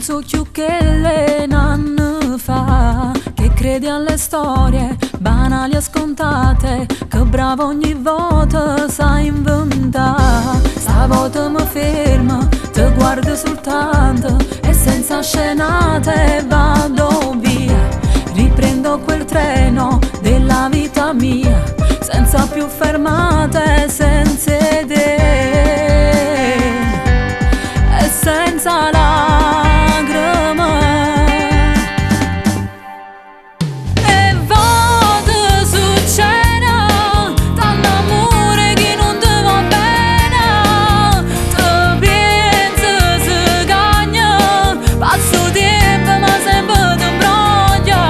so più che le nanne fa, che credi alle storie banali e scontate, che bravo ogni volta sa inventare. Stavolta mi fermo, ti guardo soltanto e senza scenate vado via. Riprendo quel treno della vita mia, senza più fermate, senza idee e senza lacrime. E vado su cena, dall'amore che non ti va bene, ti pensi si cagna, passo tempo ma sempre ti imbroglia,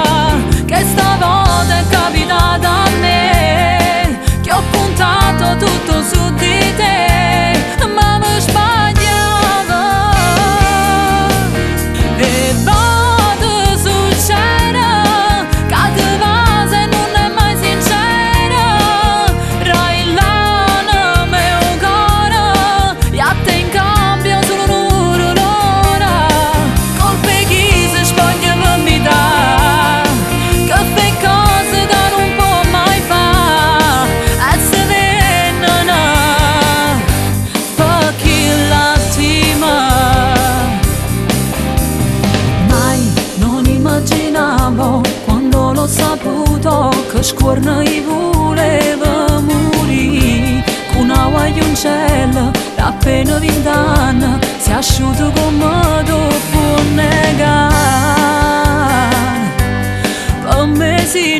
che stavolta è capitata a me, che ho puntato tutto su di te, ma mi sbagliavo. E vado sul cielo, che ti va se non è mai sincera, rai l'anima e un cuore, e a te in cambio solo un'ora, colpe chi si spoglia per mi dà, che fai cose che non può mai fare, e se vengono per chi la stima. Mai non immaginavo, quando l'ho saputo, che scuorna i voleva morire, con acqua e un cielo da appena 20 anni si è asciutto come dopo negare. Per me si